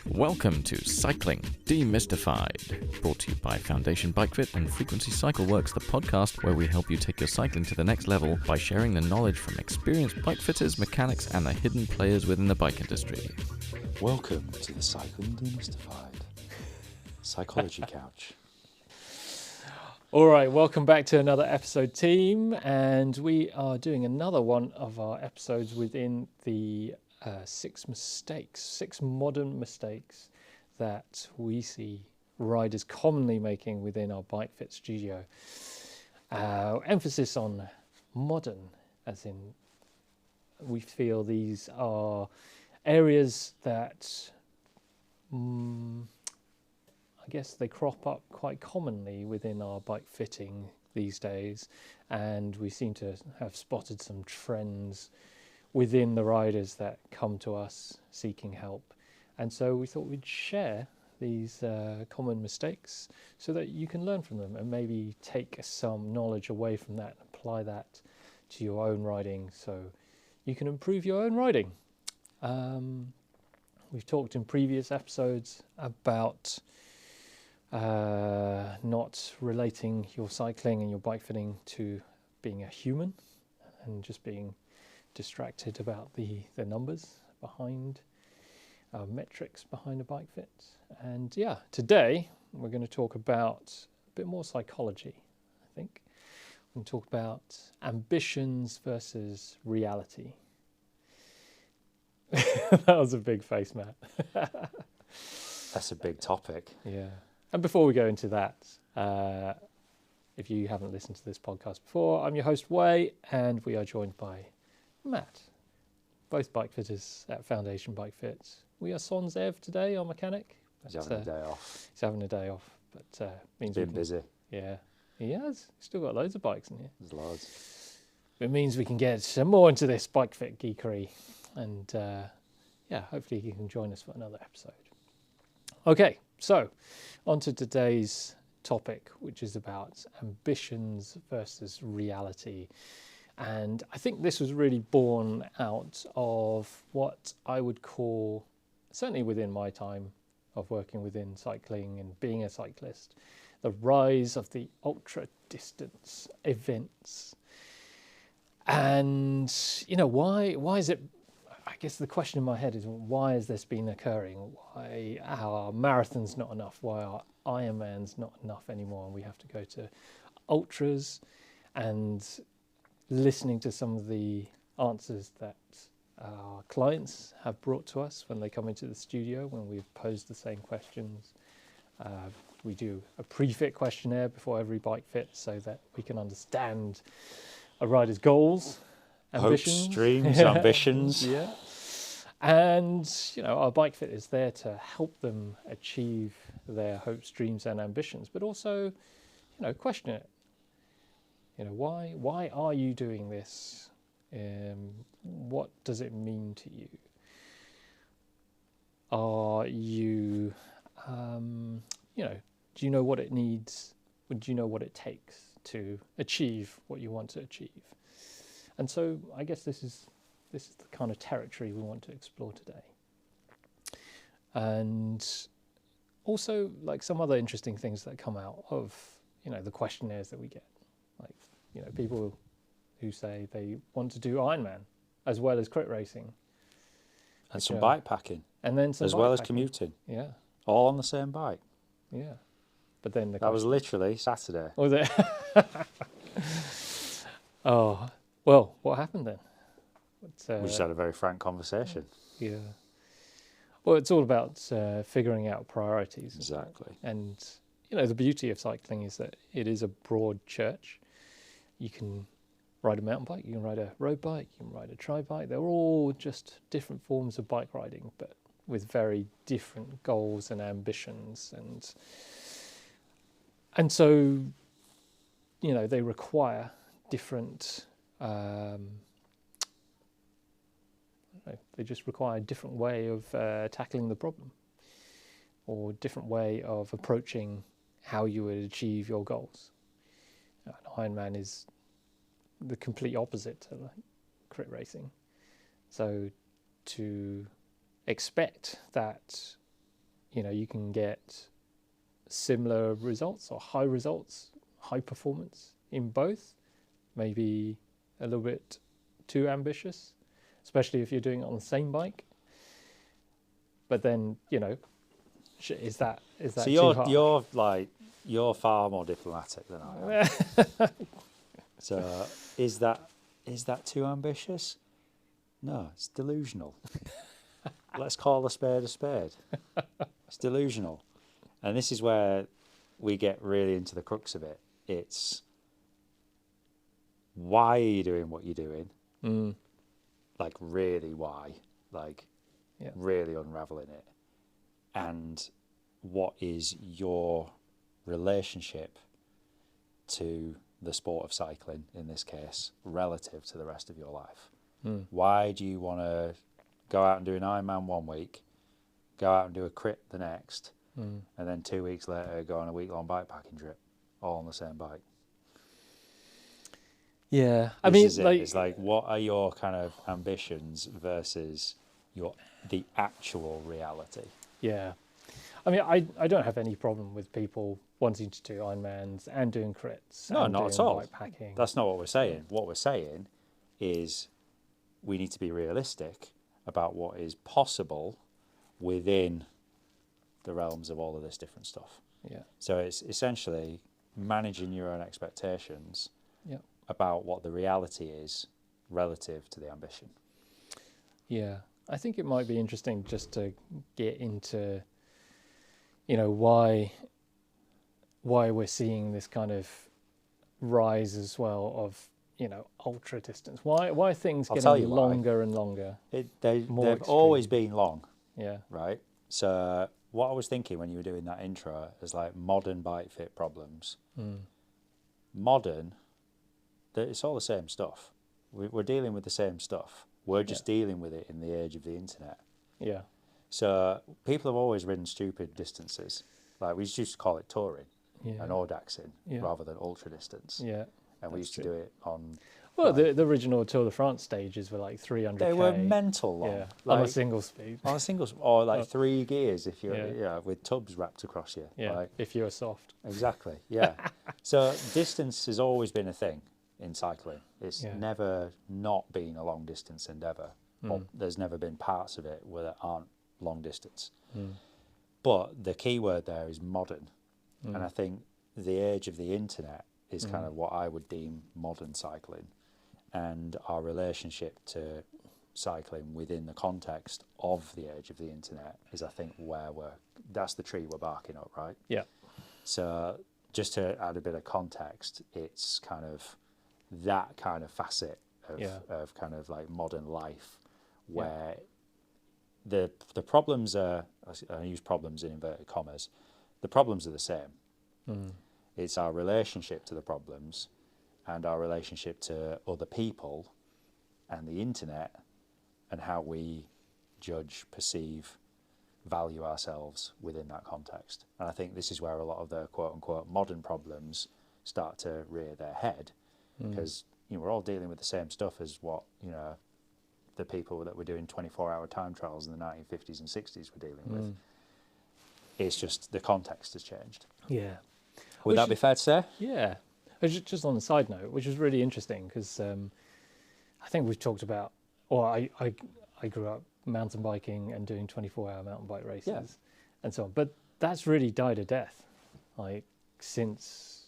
Welcome to Cycling Demystified, brought to you by Foundation Bike Fit and Frequency Cycle Works, the podcast where we help you take your cycling to the next level by sharing the knowledge from experienced bike fitters, mechanics, and the hidden players within the bike industry. Welcome to the Cycling Demystified Psychology Couch. All right, welcome back to another episode, team, and we are doing another one of our episodes within the six modern mistakes that we see riders commonly making within our bike fit studio. Emphasis on modern, as in we feel these are areas that I guess they crop up quite commonly within our bike fitting these days, and we seem to have spotted some trends within the riders that come to us seeking help. And so we thought we'd share these common mistakes so that you can learn from them and maybe take some knowledge away from that and apply that to your own riding so you can improve your own riding. We've talked in previous episodes about not relating your cycling and your bike fitting to being a human and just being distracted about the numbers behind metrics behind a bike fit. And yeah, today we're going to talk about a bit more psychology, I think. We're going to talk about ambitions versus reality. That was a big face, Matt. That's a big topic. Yeah. And before we go into that, if you haven't listened to this podcast before, I'm your host, Wei, and we are joined by Matt, both bike fitters at Foundation Bike Fit. We are sans Ev today, our mechanic. He's having a day off. He's having a day off, but means He's been busy. Yeah, he has. He's still got loads of bikes in here. There's loads. It means we can get some more into this bike fit geekery, and yeah, hopefully he can join us for another episode. Okay, so on to today's topic, which is about ambitions versus reality. And I think this was really born out of what I would call, certainly within my time of working within cycling and being a cyclist, the rise of the ultra distance events. And, you know, why is it, I guess the question in my head is, why has this been occurring? Why are marathons not enough? Why are Ironmans not enough anymore? And we have to go to ultras. And listening to some of the answers that our clients have brought to us when they come into the studio, when we've posed the same questions. We do a pre-fit questionnaire before every bike fit so that we can understand a rider's goals, ambitions. Hopes, dreams, ambitions. Yeah. And, you know, our bike fit is there to help them achieve their hopes, dreams and ambitions, but also, you know, question it. You know, why are you doing this? What does it mean to you? Are you, you know, do you know what it needs? Do you know what it takes to achieve what you want to achieve? And so I guess this is the kind of territory we want to explore today. And also, like, some other interesting things that come out of, you know, the questionnaires that we get. Like, you know, people who say they want to do Ironman as well as crit racing. And some bike packing. And then some as well as commuting. Yeah. All on the same bike. Yeah. But then that was literally Saturday. Was it? Oh, well, what happened then? We just had a very frank conversation. Yeah. Well, it's all about figuring out priorities. Exactly. And, you know, the beauty of cycling is that it is a broad church. You can ride a mountain bike, you can ride a road bike, you can ride a tri-bike. They're all just different forms of bike riding, but with very different goals and ambitions. And so, you know, they require different, they just require a different way of tackling the problem, or different way of approaching how you would achieve your goals. An Ironman is the complete opposite to like crit racing. So to expect that you can get similar results or high results, high performance in both. Maybe a little bit too ambitious, especially if you're doing it on the same bike. But then, is that So too hard? you're far more diplomatic than I am. So is that too ambitious? No, it's delusional. Let's call a spade a spade. It's delusional. And this is where we get really into the crux of it. It's why are you doing what you're doing? Like, really why? Like, really unraveling it. And what is your relationship to the sport of cycling, in this case, relative to the rest of your life? Why do you want to go out and do an Ironman 1 week, go out and do a crit the next, and then 2 weeks later go on a week-long bikepacking trip, all on the same bike? Yeah, it's like, what are your kind of ambitions versus the actual reality? Yeah, I don't have any problem with people wanting to do Ironmans and doing crits. No, and not doing at all. Bikepacking. That's not what we're saying. What we're saying is we need to be realistic about what is possible within the realms of all of this different stuff. Yeah. So it's essentially managing your own expectations Yeah. about what the reality is relative to the ambition. Yeah, I think it might be interesting just to get into, why we're seeing this kind of rise as well of, ultra distance. Why are things getting longer and longer? They've always been long. Yeah. Right? So what I was thinking when you were doing that intro is like modern bike fit problems. Modern, it's all the same stuff. We're dealing with the same stuff. We're just dealing with it in the age of the internet. Yeah. So people have always ridden stupid distances. Like, we used to call it touring and audaxing rather than ultra distance. Yeah. And we used to do it on... Well, the original Tour de France stages were like 300k. They were mental long. Yeah, like, on a single speed. On a single, or like 3 gears if you're with tubs wrapped across you. Yeah, like, if you're soft. Exactly, yeah. So distance has always been a thing in cycling. It's never not been a long distance endeavour. There's never been parts of it where there aren't long distance. But the key word there is modern. And I think the age of the internet is kind of what I would deem modern cycling, and our relationship to cycling within the context of the age of the internet is, I think, that's the tree we're barking up, right? Yeah. So just to add a bit of context, it's kind of that kind of facet of kind of like modern life where the problems are, I use problems in inverted commas, the problems are the same. It's our relationship to the problems and our relationship to other people and the internet and how we judge, perceive, value ourselves within that context. And I think this is where a lot of the quote-unquote modern problems start to rear their head, because we're all dealing with the same stuff as what the people that were doing 24-hour time trials in the 1950s and 60s were dealing with. It's just the context has changed. Yeah. Would that be fair to say? Yeah. Just on a side note, which is really interesting, because I think we've talked about, or I grew up mountain biking and doing 24-hour mountain bike races and so on, but that's really died a death, like, since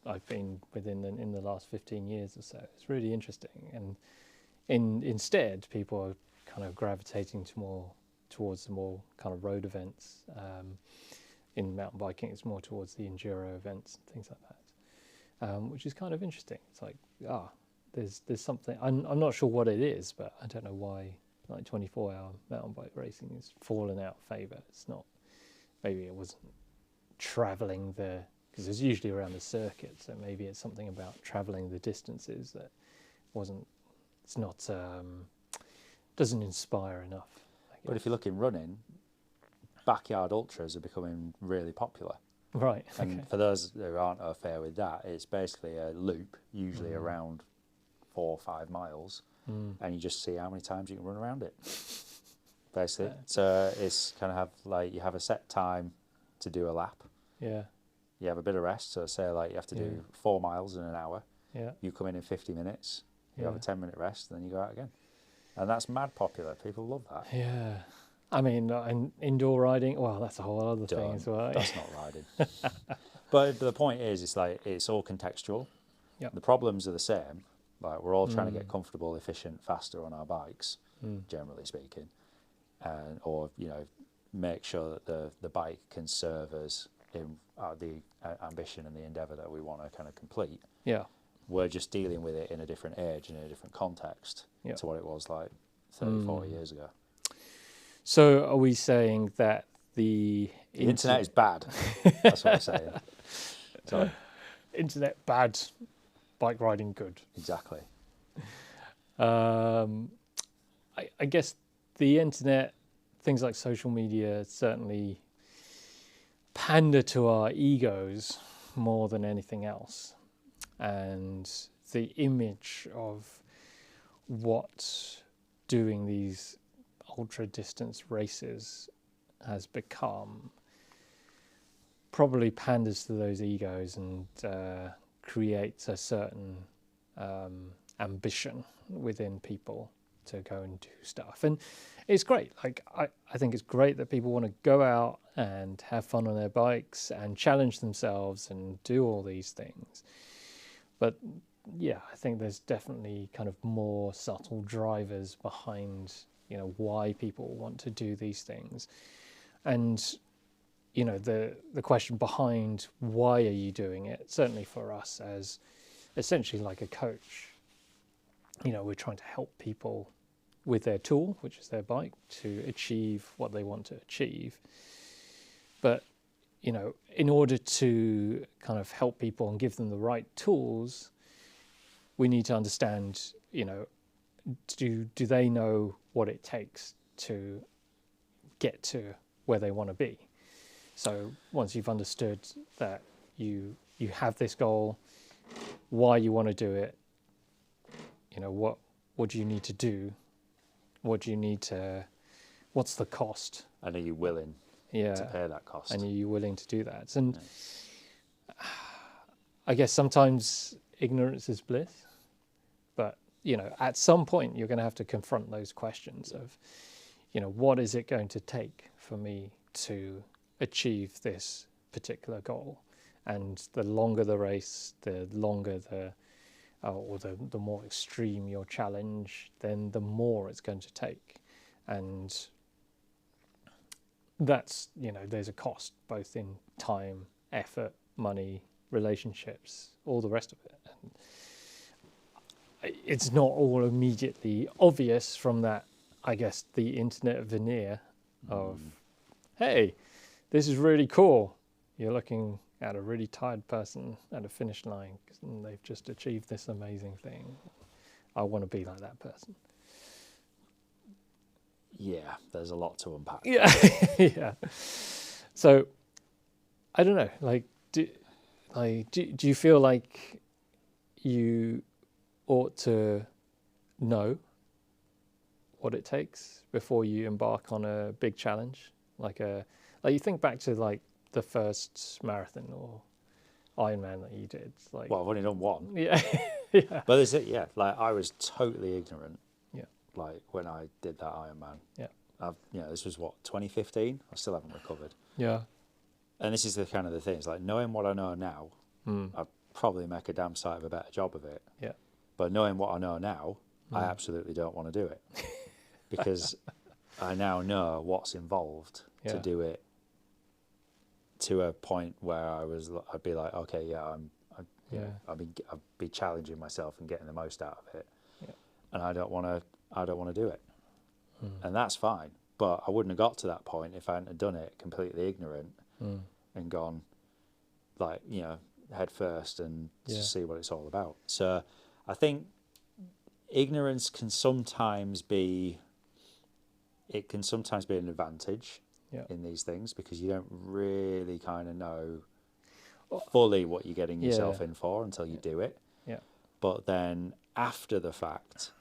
I've been in the last 15 years or so. It's really interesting, and instead people are kind of gravitating towards the more kind of road events. In mountain biking, it's more towards the enduro events and things like that, which is kind of interesting. It's like, there's something, I'm not sure what it is, but I don't know why like 24-hour mountain bike racing is fallen out of favour. It's not, maybe it wasn't travelling because it's usually around the circuit, so maybe it's something about travelling the distances that doesn't inspire enough, I guess. But if you look in running, backyard ultras are becoming really popular. Right. And for those who aren't au fait with that, it's basically a loop, usually around 4 or 5 miles, and you just see how many times you can run around it. basically. So it's kind of you have a set time to do a lap. Yeah. You have a bit of rest. So say like you have to do 4 miles in an hour. Yeah. You come in 50 minutes. You have a 10-minute rest, then you go out again. And that's mad popular. People love that. Yeah. I mean, indoor riding, well, that's a whole other thing as well. That's not riding. But the point is, it's all contextual. Yep. The problems are the same. Like we're all trying to get comfortable, efficient, faster on our bikes, generally speaking, or make sure that the bike can serve us in the ambition and the endeavour that we want to kind of complete. Yeah. We're just dealing with it in a different age and in a different context to what it was like 30, 40 years ago. So are we saying that the internet is bad? That's what I'm saying. Sorry. Internet bad, bike riding good. Exactly. I guess the internet, things like social media, certainly pander to our egos more than anything else. And the image of what doing these ultra distance races has become probably panders to those egos and creates a certain ambition within people to go and do stuff. And it's great. Like I think it's great that people want to go out and have fun on their bikes and challenge themselves and do all these things. But yeah, I think there's definitely kind of more subtle drivers behind, why people want to do these things. And, the question behind why are you doing it, certainly for us as essentially like a coach, we're trying to help people with their tool, which is their bike, to achieve what they want to achieve. But, in order to kind of help people and give them the right tools, we need to understand, do they know what it takes to get to where they want to be? So once you've understood that you have this goal, why you want to do it, what do you need to do? What's the cost? And are you willing to pay that cost? And are you willing to do that? And I guess sometimes ignorance is bliss, but at some point you're going to have to confront those questions of, what is it going to take for me to achieve this particular goal? And the longer the race, the longer the more extreme your challenge, then the more it's going to take. And that's, there's a cost both in time, effort, money, relationships, all the rest of it. And it's not all immediately obvious from that, I guess, the internet veneer of, hey, this is really cool. You're looking at a really tired person at a finish line and they've just achieved this amazing thing. I want to be like that person. Yeah, there's a lot to unpack. Yeah, yeah. So, I don't know. Do you feel like you ought to know what it takes before you embark on a big challenge? Like you think back to the first marathon or Ironman that you did. Well, I've only done one. Yeah, yeah. But is it? Yeah, I was totally ignorant. Yeah. When I did that Ironman. Yeah. This was 2015. I still haven't recovered. Yeah. And this is the kind of the thing. It's like knowing what I know now, I'd probably make a damn sight of a better job of it. Yeah. But knowing what I know now, I absolutely don't want to do it because I now know what's involved to do it to a point where I'd be like, okay, I'd be challenging myself and getting the most out of it, and I don't want to do it, and that's fine. But I wouldn't have got to that point if I hadn't have done it completely ignorant and gone head first and to see what it's all about. So I think ignorance can sometimes be an advantage in these things because you don't really kind of know fully what you're getting yourself in for until you do it. Yeah. But then after the fact,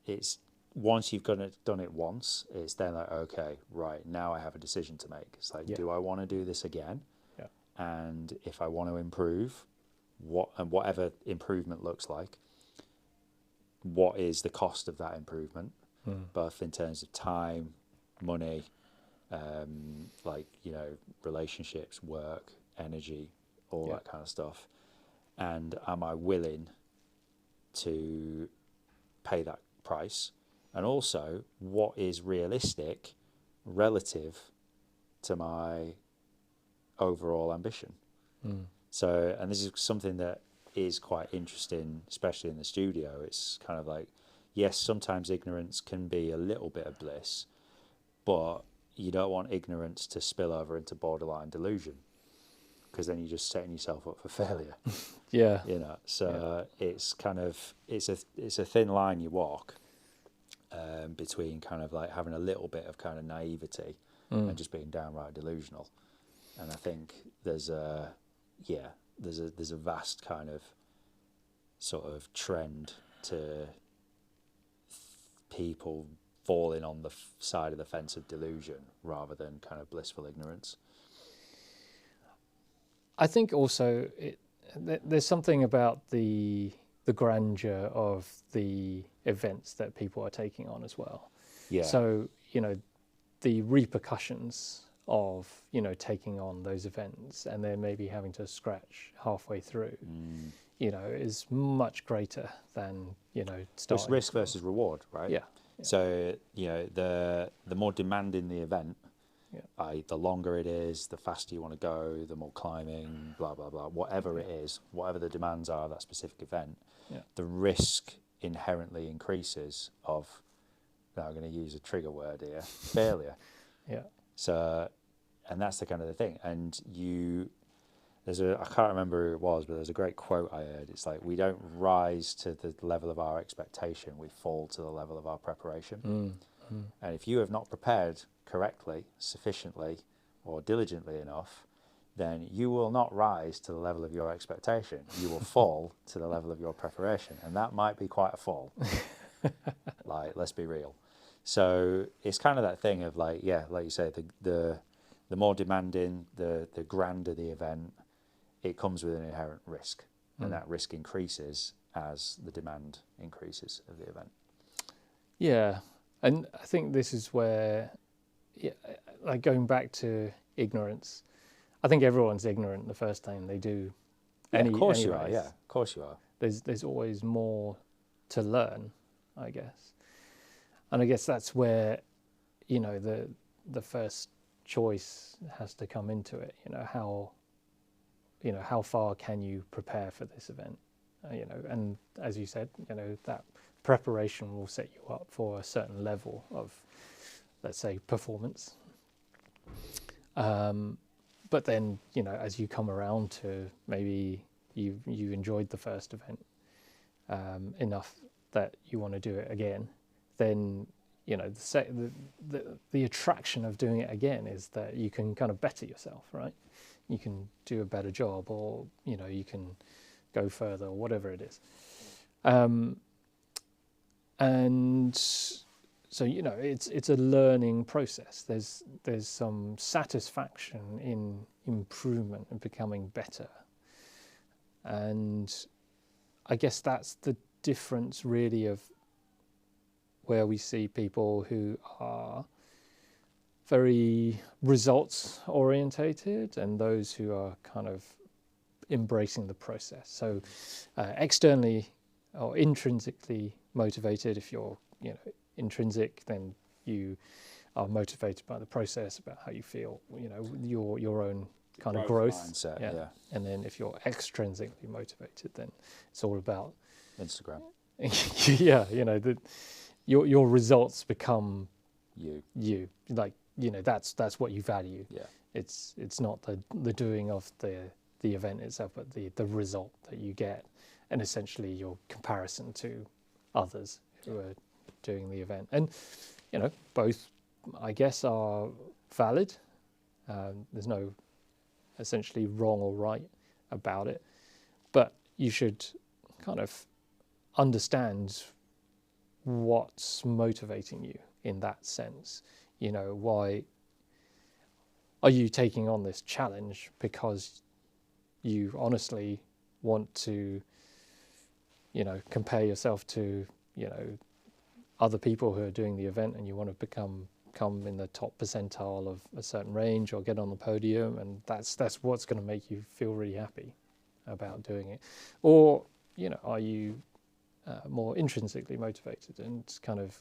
it's once you've done it once, it's then like, okay, right, now I have a decision to make. It's like, do I want to do this again? Yeah. And if I want to improve, whatever improvement looks like, what is the cost of that improvement, both in terms of time, money, like, you know, relationships, work, energy, all that kind of stuff. And am I willing to pay that price? And also, what is realistic relative to my overall ambition? So, and this is something that is quite interesting, especially in the studio. It's kind of like, yes, sometimes ignorance can be a little bit of bliss, but you don't want ignorance to spill over into borderline delusion, because then you're just setting yourself up for failure. Yeah. You know, so it's kind of, it's a thin line you walk between kind of like having a little bit of kind of naivety and just being downright delusional. And I think there's a vast kind of sort of trend to people falling on the side of the fence of delusion rather than kind of blissful ignorance. I think also there's something about the grandeur of the events that people are taking on as well. Yeah. So, you know, the repercussions of, you know, taking on those events and then maybe having to scratch halfway through, you know, is much greater than, you know, starting. It's risk versus reward, right? Yeah. So, you know, the more demanding the event, the longer it is, the faster you want to go, the more climbing, blah, blah, blah, whatever it is, whatever the demands are of that specific event, the risk inherently increases of, now I'm going to use a trigger word here, failure. Yeah. So, and that's the kind of the thing. And I can't remember who it was, but there's a great quote I heard. It's like, we don't rise to the level of our expectation, we fall to the level of our preparation. And if you have not prepared correctly, sufficiently, or diligently enough, then you will not rise to the level of your expectation. You will fall to the level of your preparation. And that might be quite a fall. Like, let's be real. So it's kind of that thing of like, yeah, like you say, the more demanding, the grander the event, it comes with an inherent risk. And that risk increases as the demand increases of the event. Yeah. And I think this is where, like going back to ignorance, I think everyone's ignorant the first time they do of course you are. Yeah, of course you are. There's always more to learn, I guess. And I guess that's where, you know, the first choice has to come into it. How far can you prepare for this event? And as you said, you know, that preparation will set you up for a certain level of, let's say, performance. But then, you know, as you come around to maybe you enjoyed the first event enough that you want to do it again, then, you know, the attraction of doing it again is that you can kind of better yourself, right? You can do a better job, or, you know, you can go further, or whatever it is. And so, you know, it's a learning process. There's some satisfaction in improvement and becoming better. And I guess that's the difference really of where we see people who are very results orientated and those who are kind of embracing the process. So externally or intrinsically motivated, if you're, you know, intrinsic, then you are motivated by the process, about how you feel, you know, your own kind of growth mindset, yeah. And then if you're extrinsically motivated, then it's all about Instagram. Yeah, you know, your results become you. Like, you know, that's what you value. Yeah. It's not the doing of the event itself, but the result that you get, and essentially your comparison to others who are doing the event. And, you know, both, I guess, are valid. There's no essentially wrong or right about it, but you should kind of understand what's motivating you in that sense. You know, why are you taking on this challenge because you honestly want to, you know, compare yourself to, you know, other people who are doing the event, and you want to come in the top percentile of a certain range or get on the podium, and that's what's going to make you feel really happy about doing it? Or, you know, are you more intrinsically motivated and kind of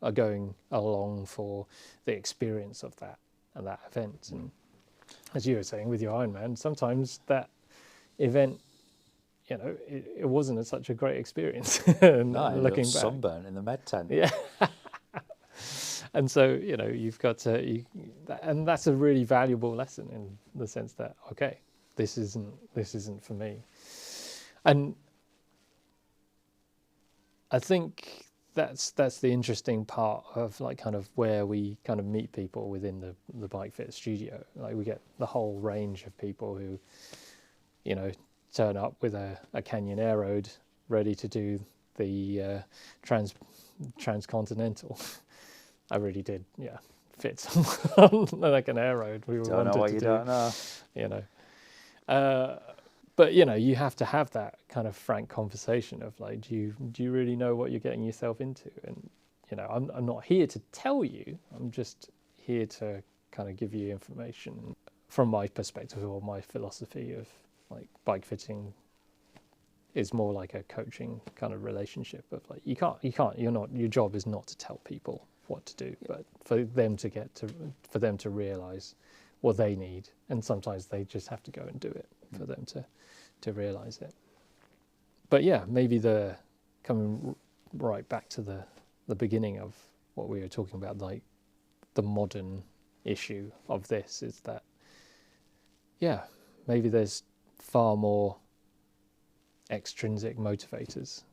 are going along for the experience of that and that event? And as you were saying with your Ironman, sometimes that event, you know, it wasn't such a great experience. No, looking back, sunburnt in the med tent. yeah. And so, you know, you've got to, and that's a really valuable lesson in the sense that, okay, this isn't for me. And I think that's the interesting part of like kind of where we kind of meet people within the Bike Fit studio. Like we get the whole range of people who, you know, turn up with a Canyon Air Road ready to do the transcontinental. I really did, yeah, fit someone like an Air Road. We don't know what you don't know. You know, but you know, you have to have that kind of frank conversation of like, do you really know what you're getting yourself into? And you know, I'm not here to tell you. I'm just here to kind of give you information from my perspective or my philosophy of like bike fitting is more like a coaching kind of relationship of like your job is not to tell people what to do, but for them to realize what they need, and sometimes they just have to go and do it for them to realize it. But yeah, maybe coming right back to the beginning of what we were talking about, like the modern issue of this is that, yeah, maybe there's far more extrinsic motivators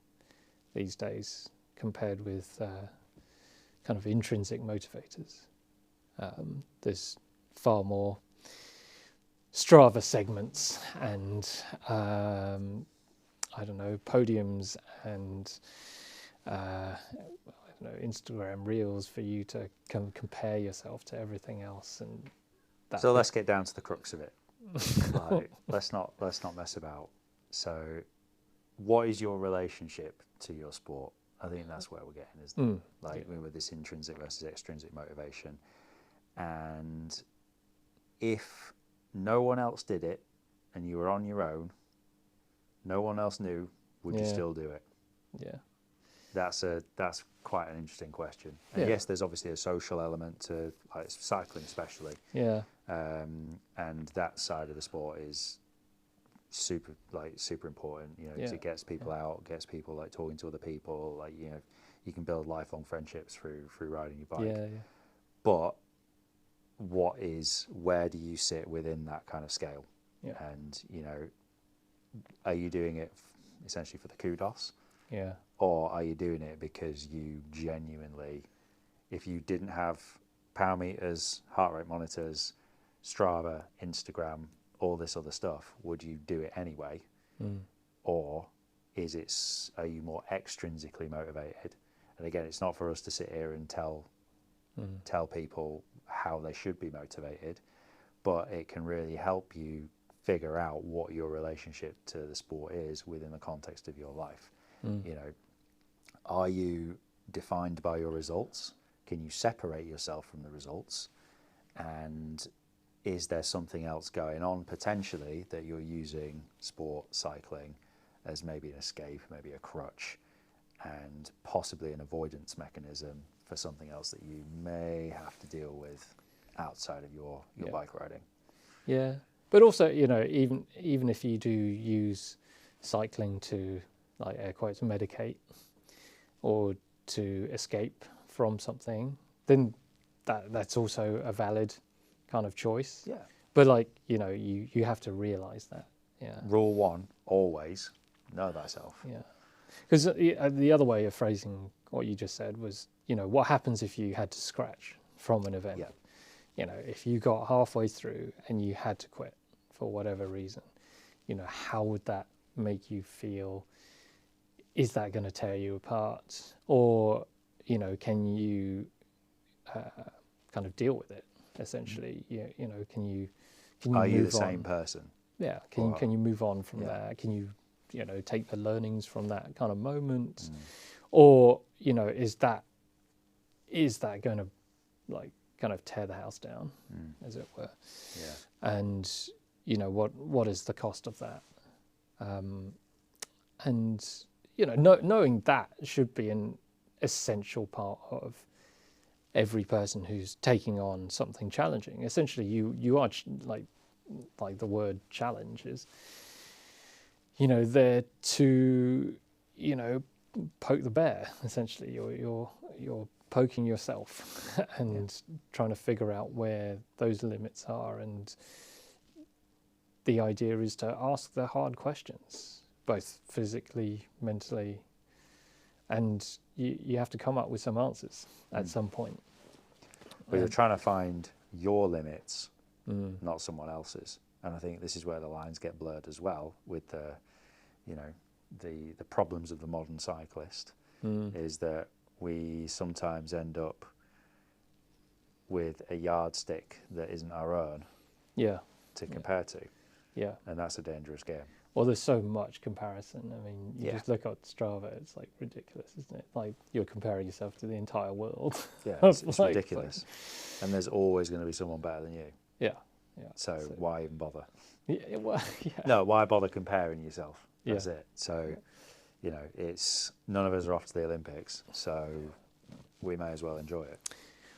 these days compared with kind of intrinsic motivators. There's far more Strava segments and I don't know, podiums and I don't know, Instagram reels for you to compare yourself to everything else. And so let's get down to the crux of it. Like, let's not mess about. So what is your relationship to your sport? I think that's where we're getting, isn't it? Like, with this intrinsic versus extrinsic motivation. And if no one else did it and you were on your own, no one else knew, would you still do it? Yeah. That's quite an interesting question. And yes, there's obviously a social element to like cycling especially. Yeah. And that side of the sport is super important, you know, because it gets people out, gets people like talking to other people, like, you know, you can build lifelong friendships through riding your bike. Yeah. But where do you sit within that kind of scale? Yeah. And, you know, are you doing it essentially for the kudos? Yeah. Or are you doing it because you genuinely, if you didn't have power meters, heart rate monitors, Strava, Instagram, all this other stuff, would you do it anyway? Or are you more extrinsically motivated? And again, it's not for us to sit here and tell people how they should be motivated, but it can really help you figure out what your relationship to the sport is within the context of your life. You know, are you defined by your results? Can you separate yourself from the results? And is there something else going on potentially that you're using sport, cycling, as maybe an escape, maybe a crutch, and possibly an avoidance mechanism for something else that you may have to deal with outside of your bike riding? Yeah. But also, you know, even if you do use cycling to, like, air quotes, medicate or to escape from something, then that's also a valid kind of choice. Yeah. But like, you know, you have to realize that. Yeah. Rule 1, always know thyself. Yeah. Because the other way of phrasing what you just said was, you know, what happens if you had to scratch from an event? Yeah. You know, if you got halfway through and you had to quit for whatever reason, you know, how would that make you feel is that going to tear you apart, or can you kind of deal with it? Essentially, can you Are you move the same on? person? Yeah, can you move on from there? Can you take the learnings from that kind of moment, or is that going to like kind of tear the house down, as it were? Yeah. And what is the cost of that? And knowing that should be an essential part of every person who's taking on something challenging. Essentially, you are like the word challenge is, there to, poke the bear. Essentially, you're poking yourself and trying to figure out where those limits are. And the idea is to ask the hard questions, both physically, mentally, and you have to come up with some answers at some point. But you're trying to find your limits, not someone else's. And I think this is where the lines get blurred as well with the problems of the modern cyclist, is that we sometimes end up with a yardstick that isn't our own to compare to. Yeah. And that's a dangerous game. Well, there's so much comparison. I mean, you just look at Strava, it's like ridiculous, isn't it? Like you're comparing yourself to the entire world. Yeah, it's ridiculous. And there's always going to be someone better than you. Yeah. So why even bother? Yeah, well, yeah. No, why bother comparing yourself? That's it. So, it's none of us are off to the Olympics, so we may as well enjoy it.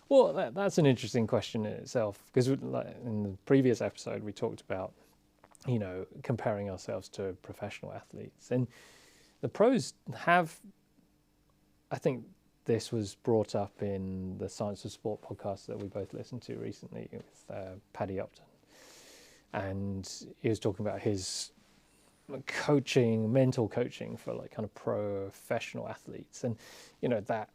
Well, that's an interesting question in itself, because in the previous episode we talked about, comparing ourselves to professional athletes, and the pros have. I think this was brought up in the Science of Sport podcast that we both listened to recently with Paddy Upton, and he was talking about his coaching, mental coaching for like kind of professional athletes, and that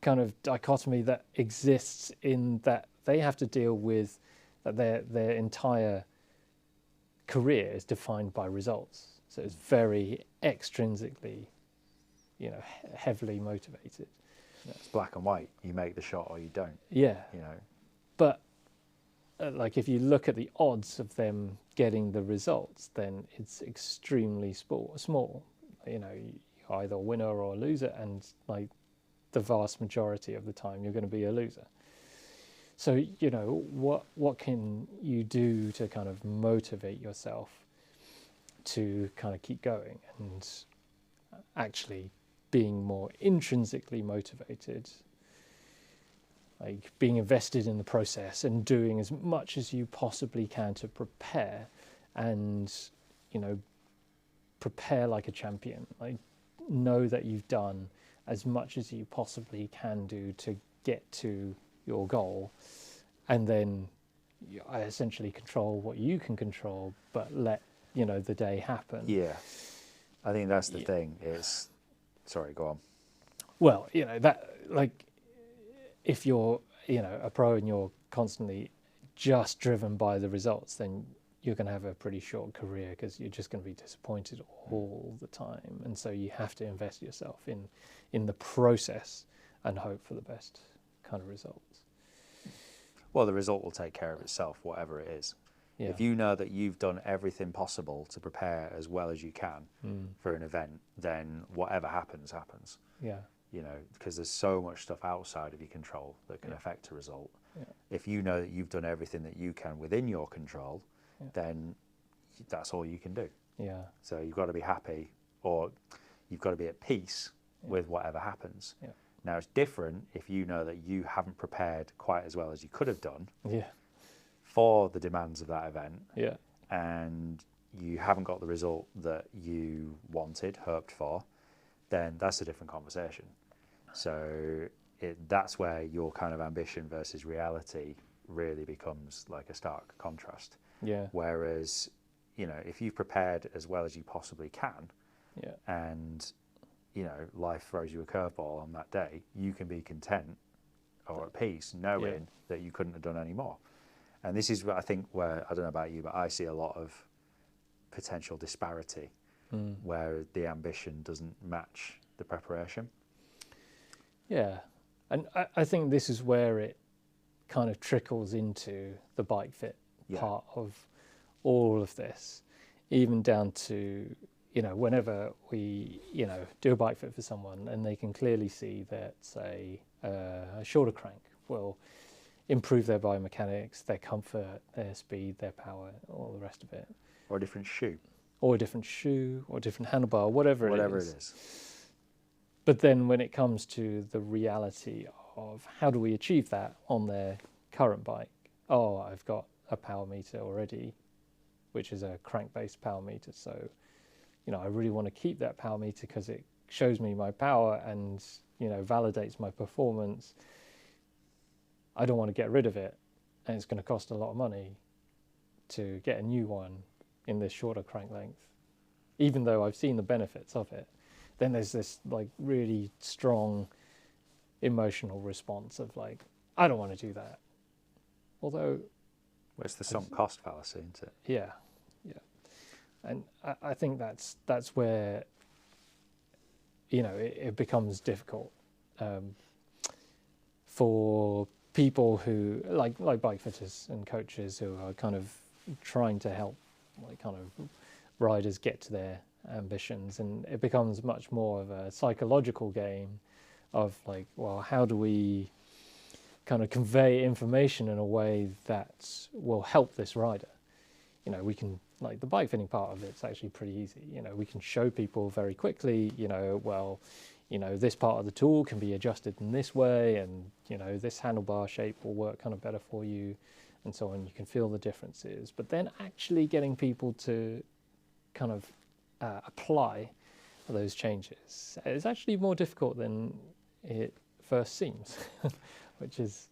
kind of dichotomy that exists in that they have to deal with that their entire career is defined by results, so it's very extrinsically heavily motivated. It's black and white. You make the shot or you don't. But like if you look at the odds of them getting the results, then it's extremely small. You either a winner or a loser, and like the vast majority of the time you're going to be a loser. So what can you do to kind of motivate yourself to kind of keep going and actually being more intrinsically motivated, like being invested in the process and doing as much as you possibly can to prepare, and prepare like a champion, like know that you've done as much as you possibly can do to get to your goal, and then I essentially control what you can control, but let the day happen. I think that's the thing is, sorry, go on. Well, that, like, if you're a pro and you're constantly just driven by the results, then you're going to have a pretty short career, because you're just going to be disappointed all the time. And so you have to invest yourself in the process and hope for the best kind of results. Well, the result will take care of itself, whatever it is. Yeah. If you know that you've done everything possible to prepare as well as you can for an event, then whatever happens, happens. Yeah. Because there's so much stuff outside of your control that can affect a result. Yeah. If you know that you've done everything that you can within your control, then that's all you can do. Yeah. So you've got to be happy, or you've got to be at peace with whatever happens. Yeah. Now, it's different if you know that you haven't prepared quite as well as you could have done for the demands of that event, and you haven't got the result that you wanted, hoped for, then that's a different conversation. So that's where your kind of ambition versus reality really becomes like a stark contrast. Yeah. Whereas, if you've prepared as well as you possibly can, and life throws you a curveball on that day, you can be content or at peace knowing that you couldn't have done any more. And this is what I think where, I don't know about you, but I see a lot of potential disparity where the ambition doesn't match the preparation. Yeah, and I think this is where it kind of trickles into the bike fit part of all of this, even down to, you know, whenever we, you know, do a bike fit for someone and they can clearly see that, say, a shorter crank will improve their biomechanics, their comfort, their speed, their power, all the rest of it. Or a different shoe. Or a different shoe, or a different handlebar, whatever it is. But then when it comes to the reality of how do we achieve that on their current bike, oh, I've got a power meter already, which is a crank-based power meter. So, you know, I really want to keep that power meter because it shows me my power and, you know, validates my performance. I don't want to get rid of it, and it's going to cost a lot of money to get a new one in this shorter crank length, even though I've seen the benefits of it. Then there's this like really strong emotional response of like, I don't want to do that. Although, well, it's the sunk cost fallacy, isn't it? Yeah, yeah, and I think that's where, you know, it becomes difficult for people who like bike fitters and coaches who are kind of trying to help like kind of riders get to their ambitions, and it becomes much more of a psychological game of like, well, how do we kind of convey information in a way that will help this rider? You know, we can, like the bike fitting part of it's actually pretty easy. You know, we can show people very quickly, you know, well, you know, this part of the tool can be adjusted in this way, and, you know, this handlebar shape will work kind of better for you, and so on. You can feel the differences. But then actually getting people to kind of apply those changes is actually more difficult than it first seems, which is,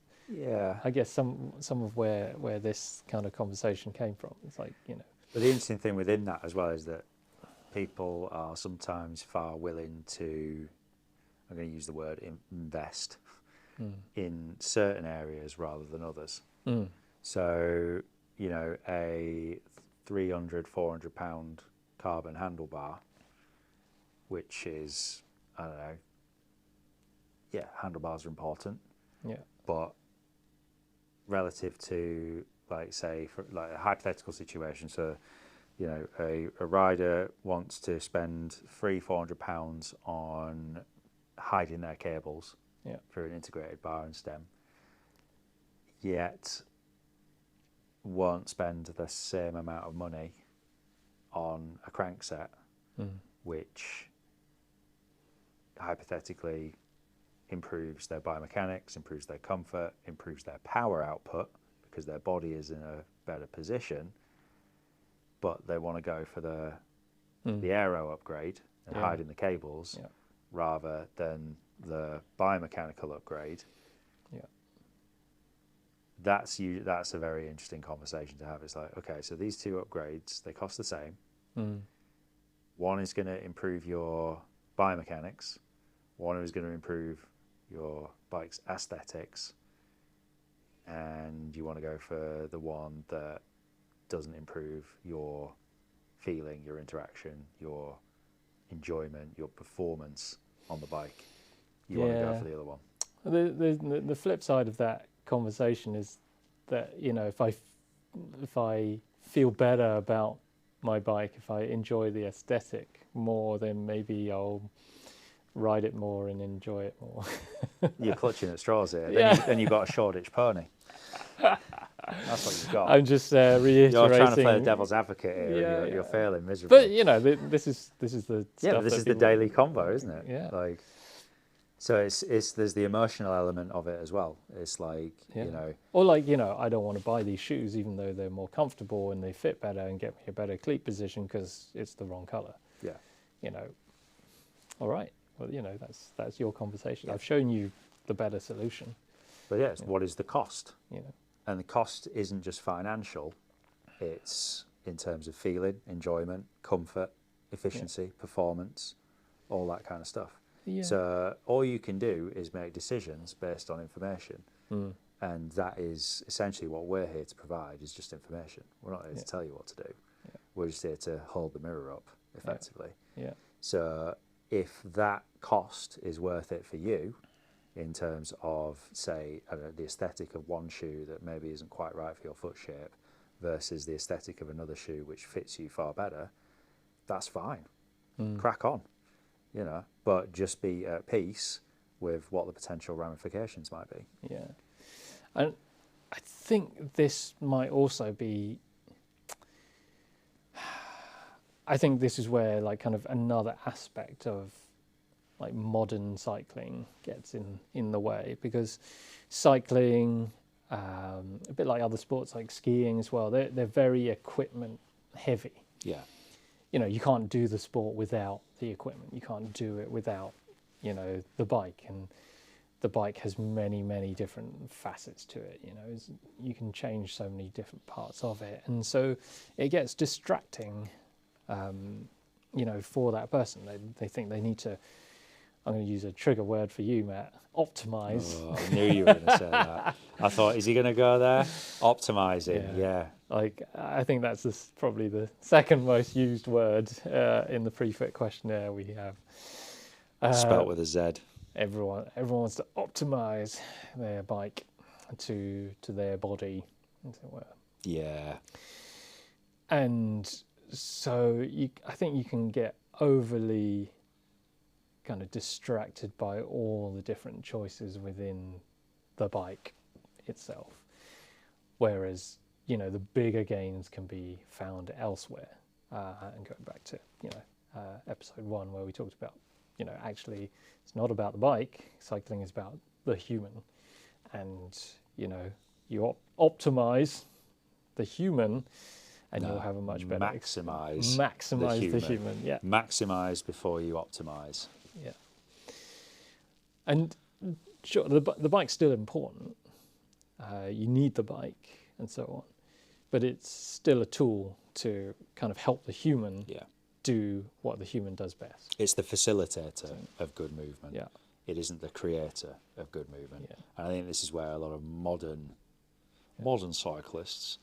I guess, some of where this kind of conversation came from. It's like, you know. But the interesting thing within that as well is that people are sometimes far willing to, I'm going to use the word invest in certain areas rather than others. So, you know, a 300, 400 pound carbon handlebar, which is, I don't know, yeah, handlebars are important. Yeah. But relative to, like, say, for like a hypothetical situation, so, you know, a rider wants to spend £400 on hiding their cables for an integrated bar and stem, yet won't spend the same amount of money on a crank set, which hypothetically improves their biomechanics, improves their comfort, improves their power output because their body is in a better position, but they want to go for the aero upgrade and hiding the cables rather than the biomechanical upgrade. That's a very interesting conversation to have. It's like, okay, so these two upgrades, they cost the same. One is going to improve your biomechanics. One is going to improve your bike's aesthetics. And you want to go for the one that doesn't improve your feeling, your interaction, your enjoyment, your performance on the bike. You want to go for the other one. The flip side of that conversation is that, you know, if I feel better about my bike, if I enjoy the aesthetic more, then maybe I'll ride it more and enjoy it more. You're clutching at straws here. Then you've got a Shoreditch pony. That's what you've got. I'm just reiterating. You're trying to play the devil's advocate here, and you're failing miserably. But, you know, this is the stuff. Yeah, this is the daily convo, isn't it? Yeah. Like, so it's there's the emotional element of it as well. It's like, you know, or like, you know, I don't want to buy these shoes even though they're more comfortable and they fit better and get me a better cleat position because it's the wrong color. Yeah. You know. All right. Well, you know, that's your conversation. I've shown you the better solution. But yes, what is the cost? You know. And the cost isn't just financial. It's in terms of feeling, enjoyment, comfort, efficiency, performance, all that kind of stuff. Yeah. So all you can do is make decisions based on information. And that is essentially what we're here to provide, is just information. We're not here to tell you what to do. We're just here to hold the mirror up effectively. Yeah. So if that cost is worth it for you in terms of, say, I don't know, the aesthetic of one shoe that maybe isn't quite right for your foot shape versus the aesthetic of another shoe which fits you far better, that's fine. Crack on, you know, but just be at peace with what the potential ramifications might be. Yeah. And I think this might also be, I think this is where like kind of another aspect of like modern cycling gets in the way, because cycling, a bit like other sports like skiing as well, they're very equipment heavy. Yeah. You know, you can't do the sport without the equipment. You can't do it without, you know, the bike. And the bike has many, many different facets to it. You know, you can change so many different parts of it. And so it gets distracting, you know, for that person. They think they need to, I'm going to use a trigger word for you, Matt, optimize. Oh, I knew you were going to say that. I thought, is he going to go there? Optimizing, yeah. Like, I think that's probably the second most used word in the pre-fit questionnaire we have. Spelt with a Z. Everyone wants to optimize their bike to their body, as it were. Yeah. And so I think you can get overly kind of distracted by all the different choices within the bike itself. Whereas, you know, the bigger gains can be found elsewhere. And going back to, you know, episode 1 where we talked about, you know, actually it's not about the bike, cycling is about the human. And, you know, you optimize the human and you'll have a much better... Maximize the human, yeah. Maximize before you optimize. Yeah. And sure, the bike's still important. You need the bike and so on. But it's still a tool to kind of help the human do what the human does best. It's the facilitator of good movement. Yeah. It isn't the creator of good movement. Yeah. And I think this is where a lot of modern cyclists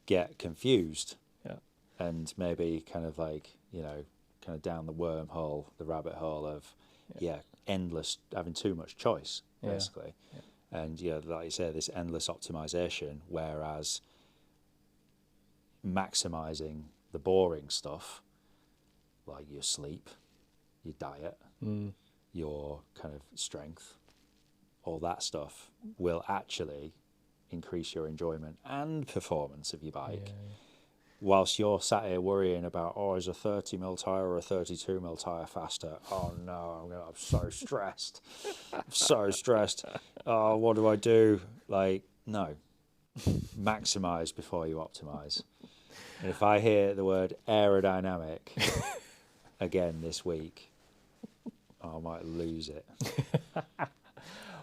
get confused. Yeah. And maybe kind of like, you know, kind of down the wormhole, the rabbit hole of, endless, having too much choice, basically. Yeah. And, you know, like you say, this endless optimization, whereas maximizing the boring stuff, like your sleep, your diet, your kind of strength, all that stuff will actually increase your enjoyment and performance of your bike. Yeah. Whilst you're sat here worrying about, is a 30 mil tyre or a 32 mil tyre faster? Oh no, I'm so stressed. I'm so stressed. Oh, what do I do? Like, no. Maximize before you optimize. And if I hear the word aerodynamic again this week, I might lose it.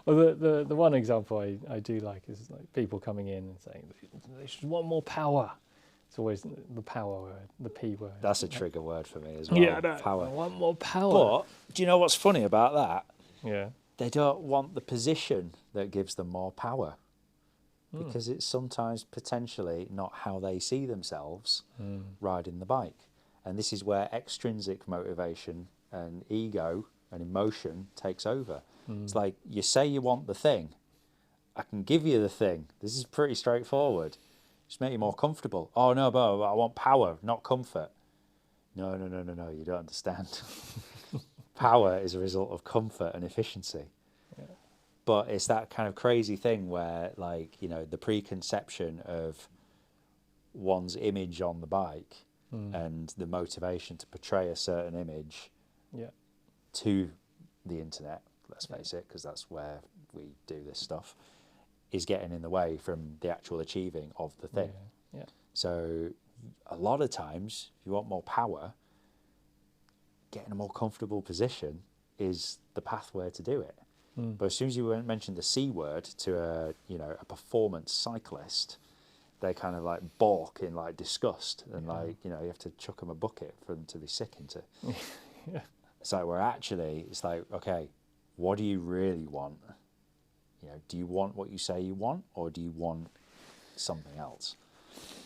Well, the one example I do like is like people coming in and saying they should want more power. It's always the power word, the P word. That's a trigger word for me as well. Yeah, power. I want more power. But do you know what's funny about that? Yeah. They don't want the position that gives them more power, because it's sometimes potentially not how they see themselves riding the bike. And this is where extrinsic motivation and ego and emotion takes over. It's like, you say you want the thing, I can give you the thing. This is pretty straightforward. Just make you more comfortable. Oh no, but I want power, not comfort. No, you don't understand. Power is a result of comfort and efficiency. Yeah. But it's that kind of crazy thing where, like, you know, the preconception of one's image on the bike and the motivation to portray a certain image to the internet, let's face it, because that's where we do this stuff, is getting in the way from the actual achieving of the thing. Yeah. So a lot of times, if you want more power, getting a more comfortable position is the pathway to do it. But as soon as you mention the C word to a performance cyclist, they kind of like balk in like disgust and like, you know, you have to chuck them a bucket for them to be sick into. It's like, where actually it's like, okay, what do you really want? You know, do you want what you say you want, or do you want something else?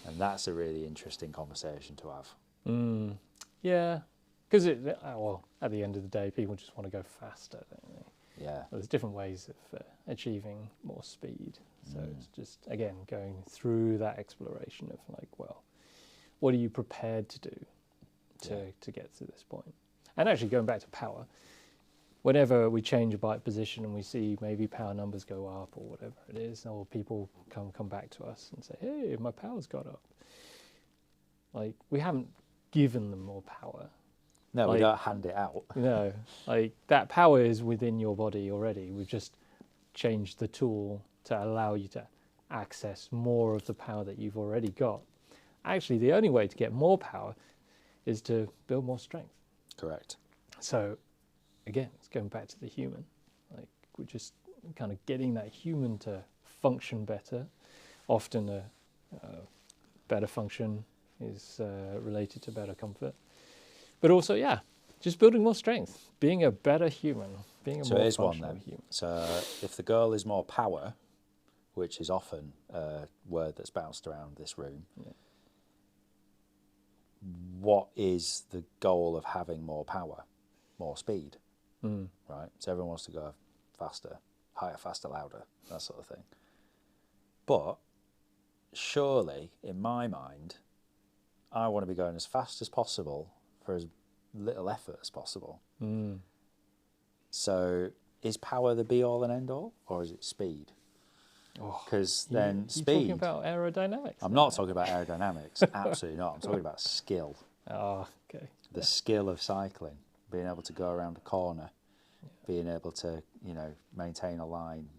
And that's a really interesting conversation to have. Yeah, because well, at the end of the day, people just want to go faster, don't they? Yeah. There's different ways of achieving more speed. So it's just, again, going through that exploration of like, well, what are you prepared to do to get to this point? And actually going back to power, whenever we change a bike position and we see maybe power numbers go up or whatever it is, or people come back to us and say, hey, my power's got up. Like, we haven't given them more power. No, like, we don't hand it out. No, like that power is within your body already. We've just changed the tool to allow you to access more of the power that you've already got. Actually, the only way to get more power is to build more strength. Correct. So, again, it's going back to the human. Like, we're just kind of getting that human to function better. Often a better function is related to better comfort. But also, yeah, just building more strength, being a better human, being a more functional human. So if the goal is more power, which is often a word that's bounced around this room, what is the goal of having more power, more speed, right? So everyone wants to go faster, higher, faster, louder, that sort of thing. But surely, in my mind, I want to be going as fast as possible for as little effort as possible. So is power the be-all and end-all, or is it speed? Because then speed... You're talking about aerodynamics. I'm not talking about aerodynamics, absolutely not. I'm talking about skill. Oh, okay. The skill of cycling, being able to go around a corner, being able to, maintain a line,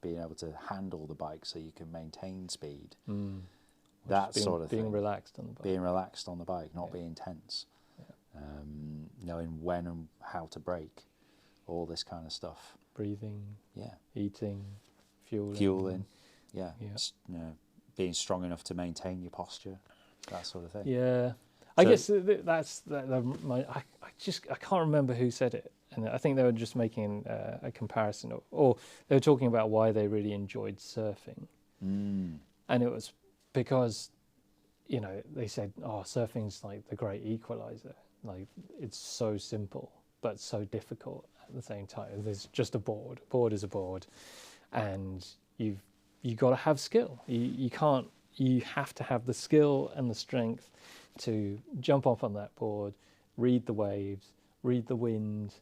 being able to handle the bike so you can maintain speed. That sort of thing. Being relaxed on the bike. Being relaxed on the bike, not being tense. Knowing when and how to brake, all this kind of stuff. Breathing. Eating. Fueling. Yeah. Being strong enough to maintain your posture, that sort of thing. Yeah. I guess that's I can't remember who said it, and I think they were just making a comparison, or they were talking about why they really enjoyed surfing, and it was because, they said, oh, surfing's like the great equalizer. Like, it's so simple but so difficult at the same time. There's just a board. A board is a board, and you got to have skill. You have to have the skill and the strength to jump off on that board, read the waves, read the wind,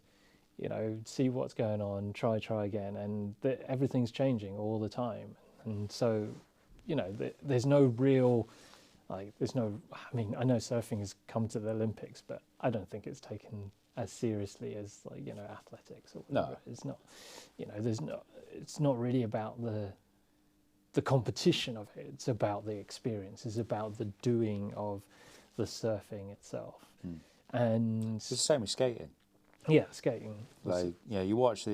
see what's going on, try again, and everything's changing all the time. And so, there's no real, I know surfing has come to the Olympics, but I don't think it's taken as seriously as athletics or whatever. No. It's not, it's not really about the competition of it. It's about the experience. It's about the doing of the surfing itself. And it's the same with skating. Yeah, skating. You watch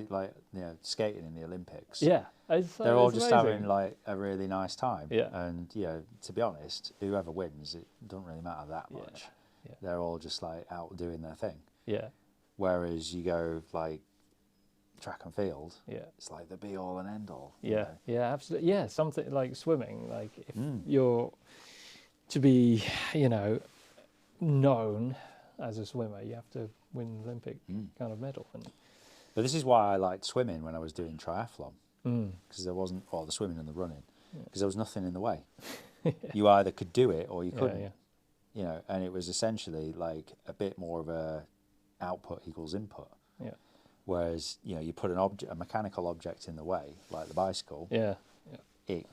skating in the Olympics. Yeah, they're all just amazing. having a really nice time. Yeah. And to be honest, whoever wins, it doesn't really matter that much. Yeah. They're all just out doing their thing. Yeah. Whereas you go track and field. Yeah. It's like the be all and end all. Yeah. Yeah, absolutely. Yeah, something like swimming. Like if you're to be, known as a swimmer, you have to win an Olympic kind of medal. But this is why I liked swimming when I was doing triathlon, because there wasn't, the swimming and the running, because there was nothing in the way. You either could do it or you couldn't. And it was essentially like a bit more of a output equals input. Yeah. Whereas you put a mechanical object in the way, like the bicycle. Yeah. It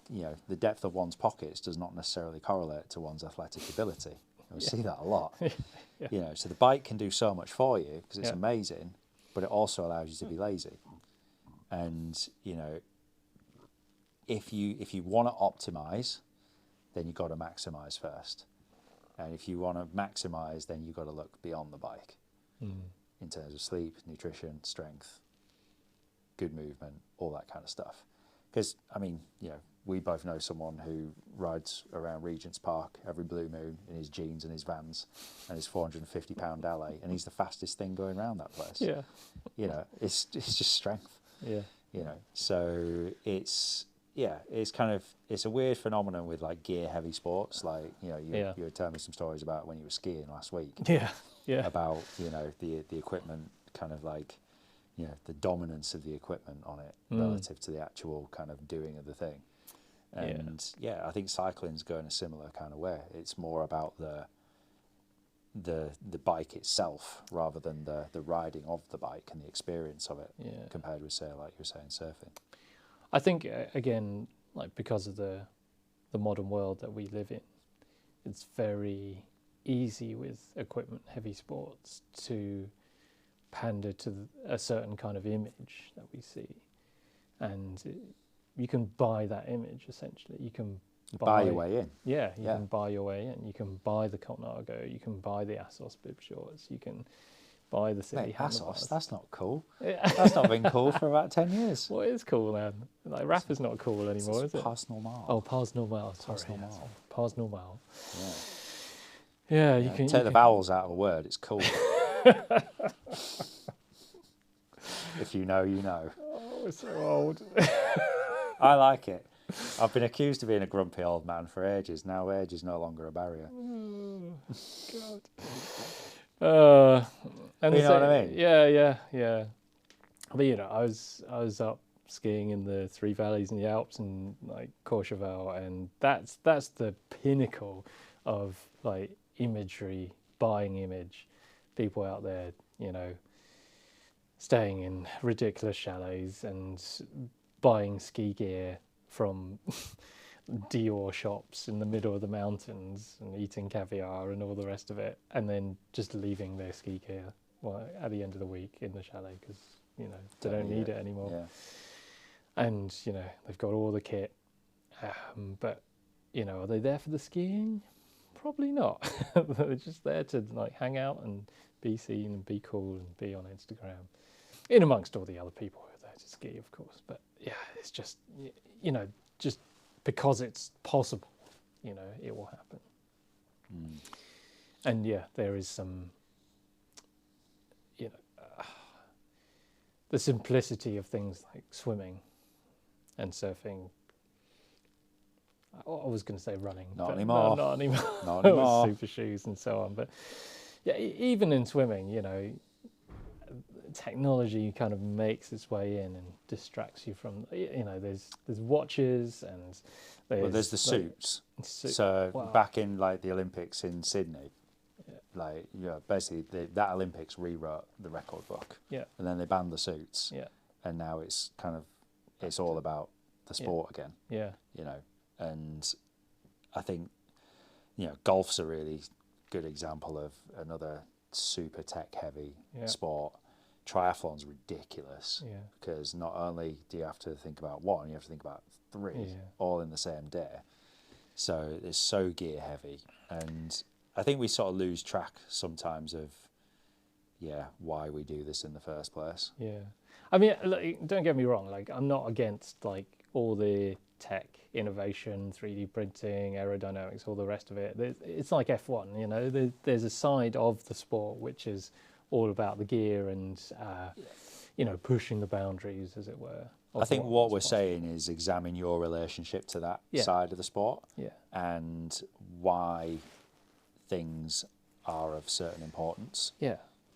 the depth of one's pockets does not necessarily correlate to one's athletic ability. We see that a lot. So the bike can do so much for you because it's amazing, but it also allows you to be lazy. And if you want to optimize, then you've got to maximize first. And if you want to maximize, then you've got to look beyond the bike in terms of sleep, nutrition, strength, good movement, all that kind of stuff. Because, we both know someone who rides around Regent's Park every blue moon in his jeans and his Vans and his 450-pound alley, and he's the fastest thing going around that place. Yeah. It's just strength. Yeah. So it's it's a weird phenomenon with like gear heavy sports. Like, you know, you were telling me some stories about when you were skiing last week. Yeah. About, you know, the equipment kind of like, you know, the dominance of the equipment on it relative to the actual kind of doing of the thing. And I think cycling's going a similar kind of way. It's more about the bike itself rather than the riding of the bike and the experience of it compared with, say, like you were saying, surfing. I think again, like, because of the modern world that we live in, it's very easy with equipment heavy sports to pander to a certain kind of image that we see, and you can buy that image essentially. You can buy your way in. Yeah, you can buy your way in. You can buy the Colnago. You can buy the Assos bib shorts. You can buy the City handlebars. Assos, that's not cool. That's not been cool for about 10 years. What is cool, man? Like, rap is not cool anymore, is it? Pas normal. Oh, pas normal. Sorry, Pas normal. Pas normal. Yeah. Yeah, you can take the vowels out of a word. It's cool. If you know, you know. Oh, we're so old. I like it. I've been accused of being a grumpy old man for ages. Now age is no longer a barrier. Oh, God. And you know what I mean? Yeah. But you know, I was up skiing in the Three Valleys in the Alps and like Courchevel, and that's the pinnacle of like imagery, buying image. People out there, you know, staying in ridiculous chalets and buying ski gear from Dior shops in the middle of the mountains and eating caviar and all the rest of it, and then just leaving their ski gear at the end of the week in the chalet because, you know, they don't need it anymore. Yeah. And, you know, they've got all the kit, but, you know, are they there for the skiing? Probably not. They're just there to like hang out and be seen and be cool and be on Instagram, in amongst all the other people who are there to ski, of course. But yeah, it's just, you know, just because it's possible, you know, it will happen. And yeah, there is some, you know, the simplicity of things like swimming and surfing. I was going to say running. Not anymore. Not anymore. Not anymore. Super shoes and so on. But yeah, even in swimming, you know, technology kind of makes its way in and distracts you from, you know, there's watches and there's the suits. So back in like the Olympics in Sydney, like, you know, basically that Olympics rewrote the record book. Yeah. And then they banned the suits. Yeah. And now it's kind of, it's all about the sport again. Yeah. You know, and I think, you know, golf's a really good example of another super tech heavy sport. Triathlon's ridiculous because not only do you have to think about one, you have to think about three, all in the same day. So it's so gear heavy, and I think we sort of lose track sometimes of why we do this in the first place. Yeah, I mean, like, don't get me wrong. Like, I'm not against like all the tech innovation, 3D printing, aerodynamics, all the rest of it. It's like F1, you know. There's a side of the sport which is all about the gear and, you know, pushing the boundaries, as it were. I think what we're saying is examine your relationship to that side of the sport and why things are of certain importance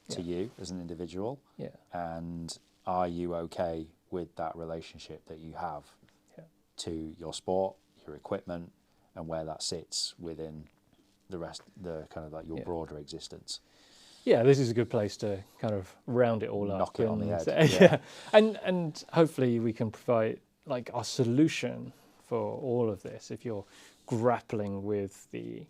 to you as an individual. Yeah. And are you okay with that relationship that you have to your sport, your equipment, and where that sits within the rest, the kind of like your broader existence? Yeah, this is a good place to kind of round it all up. Knock it on the head. And hopefully we can provide like our solution for all of this. If you're grappling with the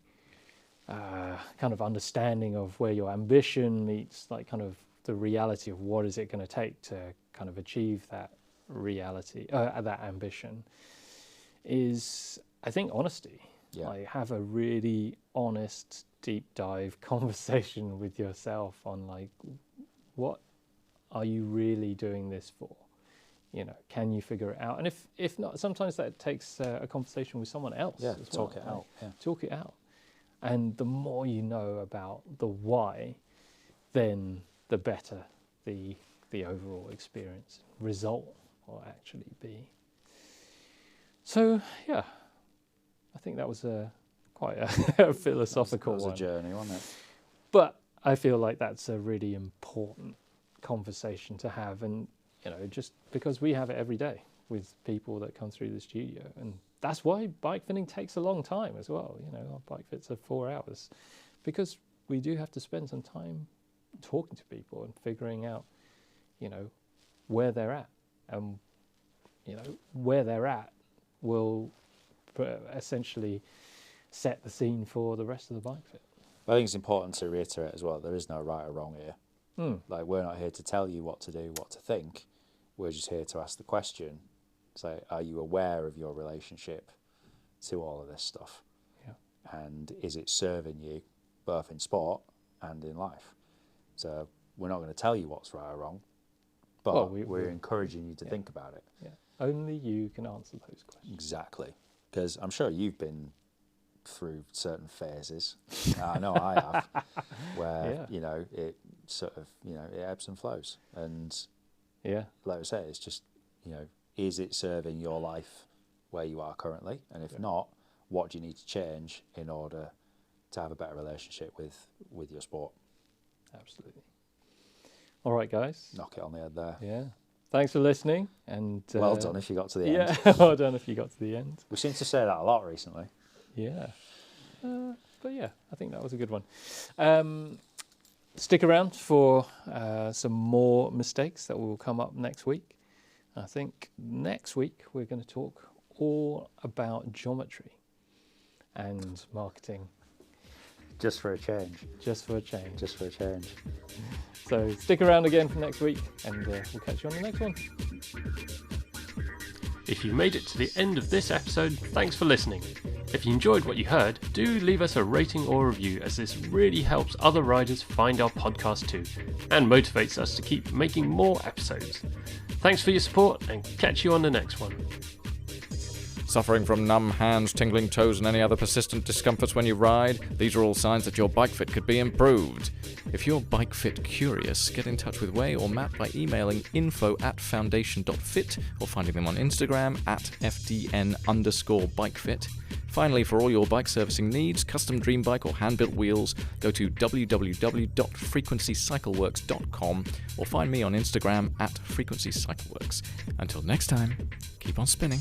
kind of understanding of where your ambition meets like kind of the reality of what is it going to take to kind of achieve that reality, that ambition, is, I think, honesty. Yeah. Like, have a really honest, deep dive conversation with yourself on like, what are you really doing this for? You know, can you figure it out? And if not, sometimes that takes a conversation with someone else. Yeah, talk it out. Yeah. Talk it out. And the more you know about the why, then the better the overall experience result will actually be. So, yeah, I think that was quite a philosophical That was one. a journey, wasn't it? But I feel like that's a really important conversation to have, and just because we have it every day with people that come through the studio, and that's why bike fitting takes a long time as well. Our bike fits are 4 hours, because we do have to spend some time talking to people and figuring out, where they're at, and where they're at will essentially set the scene for the rest of the bike fit. I think it's important to reiterate as well, there is no right or wrong here. Like, we're not here to tell you what to do, what to think. We're just here to ask the question. So, are you aware of your relationship to all of this stuff? Yeah. And is it serving you both in sport and in life? So, we're not going to tell you what's right or wrong, but we're encouraging you to think about it. Yeah. Only you can answer those questions. Exactly. Because I'm sure you've been through certain phases. I know I have, where it sort of it ebbs and flows, and like I say, it's just is it serving your life where you are currently, and if not, what do you need to change in order to have a better relationship with your sport? Absolutely. All right, guys. Knock it on the head there. Yeah. Thanks for listening, and well done if you got to the end. Yeah, well done if you got to the end. We seem to say that a lot recently. Yeah. But yeah, I think that was a good one. Stick around for some more mistakes that will come up next week. I think next week we're going to talk all about geometry and marketing. Just for a change. Just for a change. Just for a change. So stick around again for next week, and we'll catch you on the next one. If you made it to the end of this episode, thanks for listening. If you enjoyed what you heard, do leave us a rating or review, as this really helps other riders find our podcast too, and motivates us to keep making more episodes. Thanks for your support, and catch you on the next one. Suffering from numb hands, tingling toes, and any other persistent discomforts when you ride? These are all signs that your bike fit could be improved. If you're bike fit curious, get in touch with Wei or Matt by emailing info@foundation.fit or finding them on Instagram @FDN_bikefit. Finally, for all your bike servicing needs, custom dream bike or hand-built wheels, go to www.frequencycycleworks.com or find me on Instagram @frequencycycleworks. Until next time, keep on spinning.